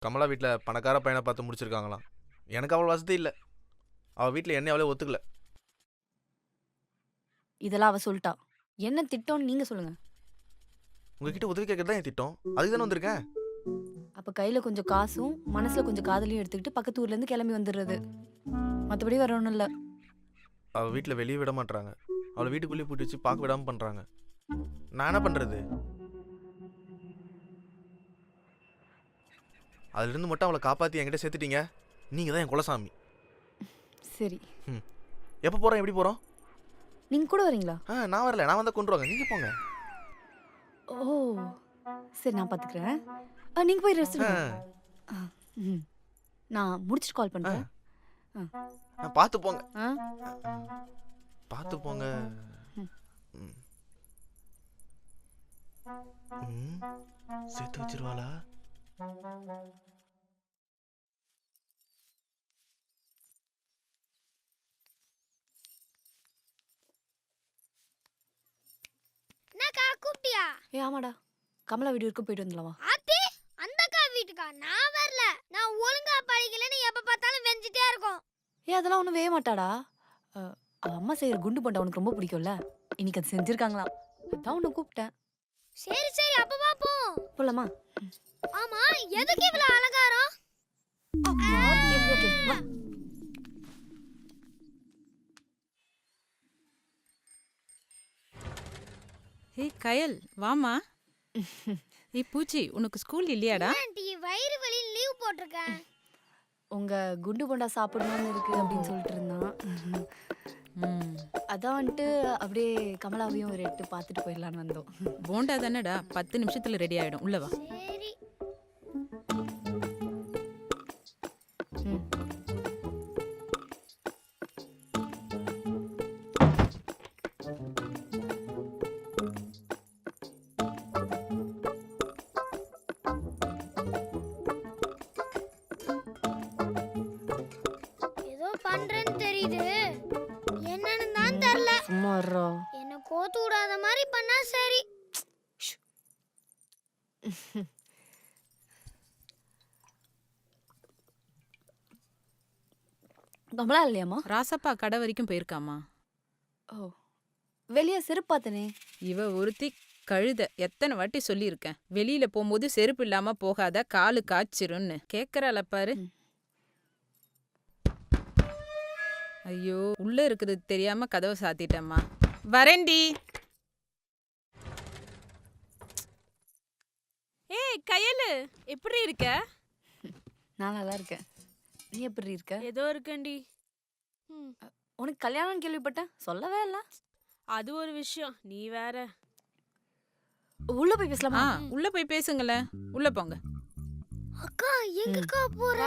கமலா வீட்டில் பணக்கார பையனை பார்த்து முடிச்சிருக்காங்களாம். எனக்கு அவ்வளோ வசதி இல்லை. அவள் வீட்டில் என்னை அவளே ஒத்துக்கல. இதெல்லாம் அவ சொல்லிட்டா. என்ன திட்டம்னு நீங்க சொல்லுங்க. உங்ககிட்ட உதவி கேட்கறது தான் என் திட்டம். அதுக்கு தானே வந்திருக்கேன். அப்ப கையில கொஞ்சம் காசும் மனசுல கொஞ்சம் காதலையும் எடுத்துக்கிட்டு பக்கத்து ஊர்ல இருந்து கிளம்பி வந்துடுறது. மற்றபடி வேற ஒன்றும் இல்லை. அவள் வீட்டில் வெளியே விட மாட்டாங்க. அவளை வீட்டுக்குள்ளேயே பூட்டி வச்சு பார்க்க விடாமல் பண்ணுறாங்க. நான் என்ன பண்ணுறது? அதுலேருந்து மட்டும் அவளை காப்பாற்றி என்கிட்ட சேர்த்துட்டீங்க. நீங்கள் தான் என் குலசாமி. சரி, எப்போ போகிறோம்? எப்படி போகிறோம்? நீங்க கூட வரீங்களா? நான் வரல. நான் வந்தால் கொண்டு வாங்க. நீங்கள் போங்க. ஓ சரி, நான் பார்த்துக்கிறேன். நீங்க போய் ரெஸ்ட் எடுங்க. நான் முடிச்சுட்டு கால் பண்றேன். பார்த்து போங்க. பார்த்து போங்க. சேர்த்து வச்சிருவாளா? என்னக்கா கூப்பிட்டியா? ஆமாடா, கமலா வீடு வரைக்கும் போயிட்டு வந்துடலாமா? ஆத்தி, அந்த அக்கா வீட்டுக்கா? நான் வரல. நான் ஒழுங்கா படிக்கலன்னு எப்ப பார்த்தாலும் வெஞ்சிட்டே இருக்கும். அதெல்லாம் ஒன்றும் வேக மாட்டாடா. அவ அம்மா செய்யற குண்டு போண்டா உனக்கு ரொம்ப பிடிக்கும்ல, இன்னைக்கு அது செஞ்சிருக்காங்களாம். அதான் உன்னை கூப்பிட்டேன். சரி சரி, அப்ப பாப்போம். போலாமா? ஆமா, எதுக்கு இவ்வளவு அலங்காரம்? வா. ஏய் கயல், வாமா. ஏய் பூச்சி, உனக்கு ஸ்கூல் இல்லையாடா? ஆண்டி, வயிறு வலி லீவ் போட்டிருக்கேன். உங்க குண்டு போண்டா சாப்பிடணும்னு இருக்கு அப்படின்னு சொல்லிட்டு இருந்தான். அதான் வந்துட்டு அப்படியே கமலாவையும் ஒரு எட்டு பார்த்துட்டு போயிடலான்னு வந்தோம். போண்டா தானடா, 10 நிமிஷத்துல ரெடி ஆயிடும். உள்ள வா. சரி. ஏதோ பண்றேன்னு தெரியுது, என்னன்னு தான் தெரியல. சும்மா வர்றா. என்ன கோத்து விடாத மாதிரி பண்ணா சரி. கமலா இல்லையாம்மா? ராசப்பா கடை வரைக்கும் போயிருக்காமா. ஓ, வெளியே செருப்பு பார்த்தனே. இவ ஒருத்தி கழுத. எத்தனை வாட்டி சொல்லியிருக்கேன், வெளியில போகும்போது செருப்பு இல்லாம போகாத, காலு காய்ச்சிரும்னு. கேக்குறாள பாரு. ஐயோ, உள்ள இருக்குது தெரியாம கதவை சாத்திட்டம்மா. வரேன்டி. ஏய் கயலு, எப்படி இருக்க? நான் நல்லா இருக்கேன். நீ எப்படி இருக்க? ஏதோ இருக்கேன்டி. உனக்கு கல்யாணம் கேள்விப்பட்டேன், சொல்லவே இல்லை. அது ஒரு விஷயம், நீ வேற. உள்ள போய் பேசலாமா? உள்ள போய் பேசுங்களேன். உள்ள போங்க. அக்கா, எங்கக்கா போற?